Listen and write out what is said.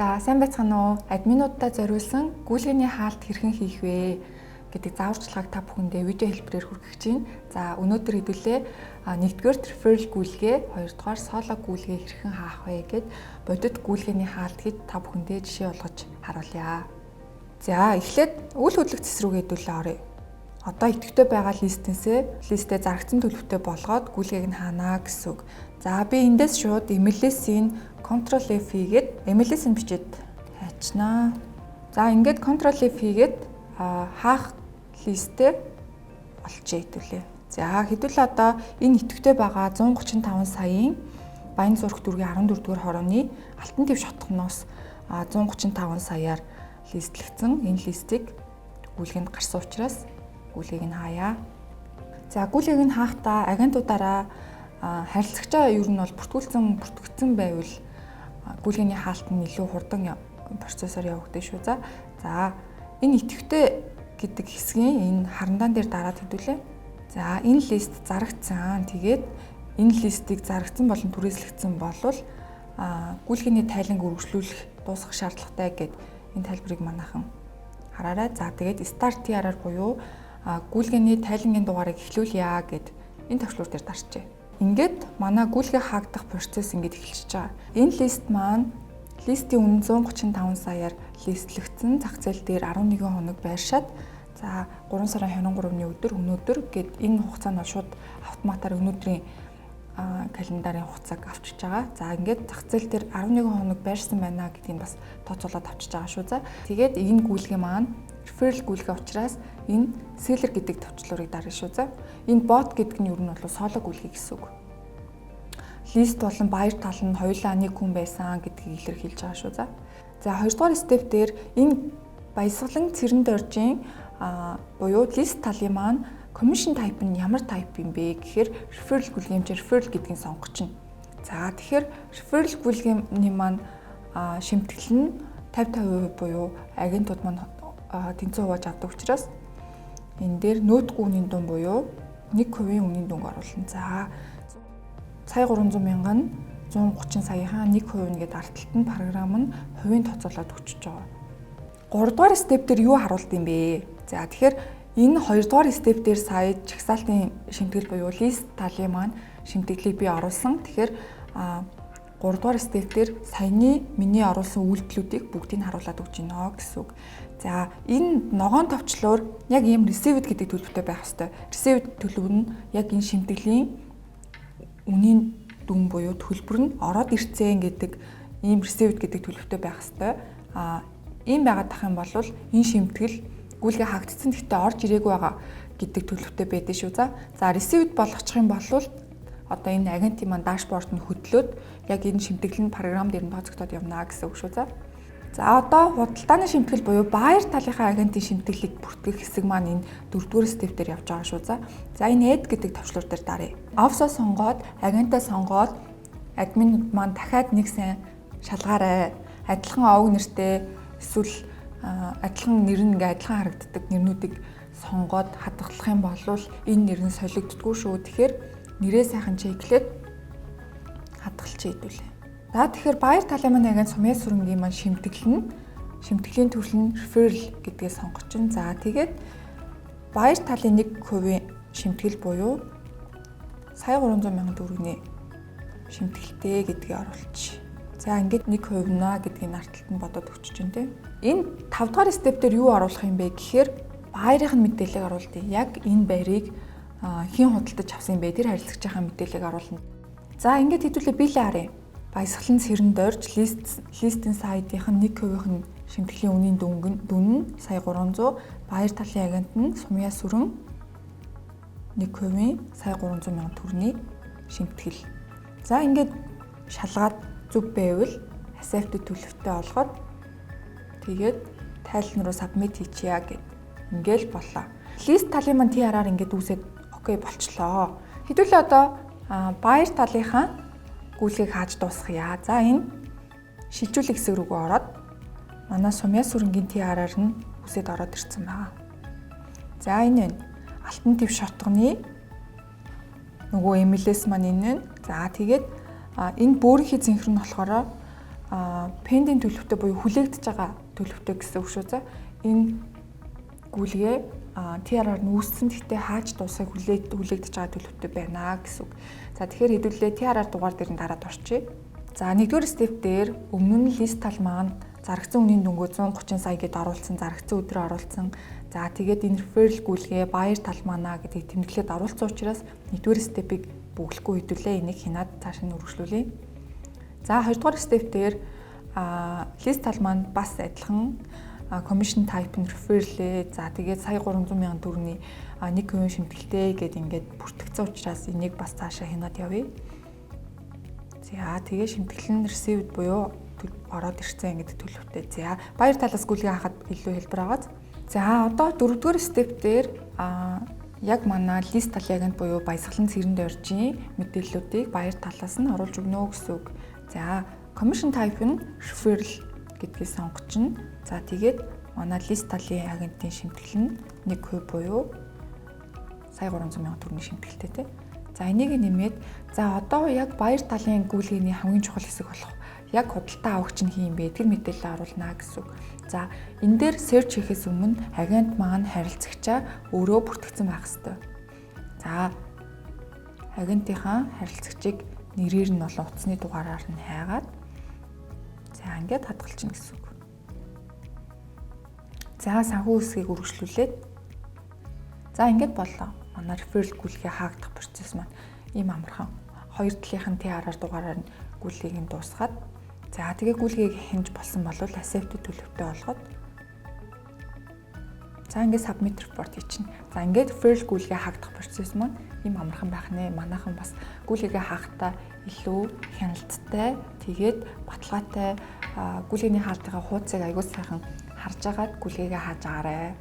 За сайн байцгаана уу? Админуудад зориулсан гүйлгээний хаалт хэрхэн хийх вэ гэдэг зааварчилгааг та бүхэндээ видео хэлбэрээр хүргэж байна. За өнөөдөр хэдүүлээ нэгдүгээр referral гүйлгээ, хоёрдугаар solo гүйлгээ хэрхэн хаах вэ гэд бодит гүйлгээний хаалт хийж та бүхэндээ жишээ болгож харуулъя. За эхлээд үйл хөдлөх цэс рүү хэдүүлээ оръё. Одоо идэвхтэй байгаа листээ зарагдсан төлөвтэй болгоод гүйлгээг нь хаана гэсэн үг. За би эндээс шууд MLS-ийн Ctrl F хийгээд MLS-ийг бичээд хайчнаа. За ингээд Ctrl F хийгээд хаах листээ олчээ хэдүүлээ. За хэдүүлээ одоо энэ идэвхтэй байгаа 135 саяын Баян зүрх дүүргийн 14 дугаар хорооны алтан төв шатхноос 135 саяар листлэгдсэн энэ листийг гүйлгээнд гарсан учраас гүйлгээг нь хаяа. За гүйлгээг нь хаахдаа агентуудаараа харилцагчаа ер нь бол бүртгэгдсэн байвал гүйлгээний хаалт нь илүү хурдан процессор явагдаж шүү. За энэ идэвхтэй гэдэг хэсгийн энэ харандаан дээр дараад хэдүүлээ. За энэ лист зарагдсан. Тэгээд энэ листийг зарагдсан болон түрээслэгдсэн болвол гүйлгээний тайланг үргэлжлүүлэх дуусгах шаардлагатай гэд энэ тайлбарыг манайхан хараарай. За тэгээд start TR-аар буюу гүйлгээний тайлангийн дугаарыг эхлүүлье гэд энэ төвчлөр дээр дарчээ. Ингээд манай гүйлгээ хаагдах процесс ингээд эхэлчихэж байгаа. Энэ лист маань листийн үнэ 135 саяар листлэгдсэн зах зээл дээр 11 хоног байршаад за 3 сарын 23-ны өдөр өнөөдөр гэд энэ хугацаанд бол шууд автоматар өнөөдрийн календарын хугацааг авчиж байгаа. За ингээд зах зээл дээр 11 хоног байрсан байна гэдгийг бас тооцоолоод авчиж байгаа шүү. За тэгээд энэ гүйлгээ маань referral гүйлгээ учраас энэ seller гэдэг төвчлөрийг дарна шүү. За энэ bot гэдэг нь юу нь бол solo гүйлгээ гэсэн үг. Лист болон баяр тал нь хоёулаа нэг хүн байсан гэдгийг илэрхийлж байгаа шүү. За хоёрдугаар степ дээр энэ баясгалан цэрэн доржийн буюу лист талын маань commission type нь ямар type юм бэ гэхээр referral гүйлгээм чи referral гэдгийг сонгох чинь. За тэгэхээр referral гүйлгээний маань шимтгэл нь 50% буюу агентууд маань тэнцүү хувааж авдаг учраас энэ дээр нөтгөө үнийн дүн буюу 1% үнийн дүнг оруулна. За сая 300 мянга нь 130 саяхан 1% нэгэд арталт нь програм нь хувийн тооцоолоод өгчөж байгаа. 3 дугаар степ дээр юу харуулт юм бэ? За тэгэхээр энэ 2 дугаар степ дээр сая жагсаалтын шимтгэл буюу лист талын маань шимтгэлийг би оруулсан. Тэгэхээр 3 дугаар степ дээр саяны миний оруулсан үйлдэлүүдийг бүгдийг нь харуулад өгч гинэ гэсэн үг. За энэ ногоон товчлоор яг ийм received гэдэг төлөвтэй байх хэвээр. Received төлөв нь яг энэ шимтгэлийн үнийн дүн буюу төлбөр нь ороод ирцэн гэдэг ийм received гэдэг төлөвтэй байх хэвээр. Ийм байгаад тах юм бол энэ шимтгэл гүйлгээ хаагдсан гэхдээ орж ирээгүй байгаа гэдэг төлөвтэй байдаг шүү. За received болгочих юм бол одоо энэ агентийн маань дашборд нь хөдлөөд яг энэ шимтгэл нь програм дээр нь тооцогдоод явна гэсэн үг шүү. За одоо худалдааны шимтгэл буюу buyer талынхаа агентийн шимтгэлийг бүртгэх хэсэг маань энэ 4-р степ дээр явж байгаа шүү. За энэ add гэдэг төвчлөр дээр даръя. Off-соо сонгоод агентаа сонгоод админууд маань дахиад нэг сайн шалгаарай. Адилхан овг нэртэй эсвэл адилхан нэр нь ингээ адилхан харагддаг нэрнүүдийг сонгоод хадгалах юм бол энэ нэр нь солигддоггүй шүү. Тэгэхээр нэрээ сайхан чеклээд хадгалчих хэдүүлээ. За тэгэхээр баяр талын маань агент сумын сүрэнгийн маань шимтгэлийн төрөл нь referral гэдгээ сонгож чинь. За тэгээд баяр талын 1% шимтгэл буюу сая 300 мянган төгрөгийн шимтгэлтэй гэдгийг оруулчих. За ингээд 1% наа гэдгийг арталт нь бодоод өгч чинь тийм. Энэ 5 дахь степ дээр юу оруулах юм бэ гэхээр баярын мэдээллийг оруулъя. Яг энэ баярыг хэн худалдаж авсан юм бэ? Тэр харилцагчийн мэдээллийг оруулна. За ингээд хэдүүлээ биелээ харъя. Баясгалан цэрэн дорж листийн сайдынх нь 1%-ийн шимтгэлийн үнийн дүн нь сая 300, баяр талын агент нь сумья сүрэн 1%-ийн сая 300 мянган төгрөгийн шимтгэл. За ингээд шалгаад зөв байвал accept төлөвтэй олгоод тэгээд тайлан руу submit хийчихье гэд ингээл боллоо. Лист талын маань TR-аар ингээд үүсээд окей болчлоо. Хэдүүлээ одоо баяр талынхаа гүйлгээг хааж дуусгая. За энэ шилжүүлэх хэсэг рүүгээ ороод манай сумья сүрэнгийн TR-аар нь үсэд ороод ирсэн байна. За энэ алтан төв шотгоны нөгөө MLS маань энэ. За тэгээд энэ бөөрийнхий зинхрон болохоор пендийн төлөвтэй буюу хүлээгдэж байгаа төлөвтэй гэсэн үг шүү. За энэ гүйлгээ TRR нүүссэн гэхдээ хааж дуусахыг хүлээгдэж байгаа төлөвтэй байна гэсэн үг. За тэгэхээр хэдүүлээ TRR дугаар дээр нь дараад орчие. За нэгдүгээр степ дээр өмнө нь лист тал маань зарагдсан үнийн дөнгөө 130 сая гэд оруулсан, зарагдсан өдрөө оруулсан. За тэгээд энэ referral гүйлгээ баяр тал манаа гэдгийг тэмдэглээд оруулсан учраас нэгдүгээр степийг бүглэхгүй хэдүүлээ энийг хянаад цааш нь үргэлжлүүлье. За хоёрдугаар степ дээр лист тал маань бас адилхан commission type нь referral. За тэгээд сая 300 мянган төгрөгийн 1% шимтгэлтэй гэд ингээд бүртгэгдсэн учраас энийг бас цаашаа хянаад явъя. За тэгээ шимтгэл нь received буюу ороод ирсэн гэдэг төлөвтэй. За баяр талаас гүйлгээ хахад илүү хэлбэр байгааз. За одоо дөрөвдүгээр степ дээр яг манай лист талыганд буюу баясгалан цэрэнд оржийн мэдээллүүдийг баяр талаас нь оруулж өгнө гэсэн үг. За commission type нь referral гэдгийг сонгочихно. За тэгээд манай лист талын агентийн шимтгэл нь 1% буюу сая 300 мянган төгрөгийн шимтгэлтэй тий. За энийг нэмээд за одоо яг баяр талын гүйлгээний хамгийн чухал хэсэг болох яг худалдаа авагч нь хин бэ? Тэр мэдээлэл оруулна гэсэн үг. За энэ дээр search хийхээс өмнө агент маань харилцагчаа өөрөө бүртгэгдсэн байх ёстой. За агентийнхаа харилцагчийг нэрээр нь болон утасны дугаараар нь хайгаад за ингээд хадгалчихна гэсэн үг. За санхүү хэсгийг үргэлжлүүлээд за ингээд боллоо. Манай referral гүйлгээ хаагдах процесс маань ийм амархан. Хоёр талынхын TRR дугаараар нь гүйлгээг нь дуусгаад за тэгээ гүйлгээг хянж болсон бол accept төлөвтэй болгоод за ингээд submit report хийчихнэ. За ингээд referral гүйлгээ хаагдах процесс маань ийм амархан байх нэ. Манайхан бас гүйлгээгээ хаахтаа илүү хяналттай тэгээд баталгаатай гүйлгээний хаалтын хуудсыг аягүй сайхан харж агаад гүйлгээгээ хааж агаарай.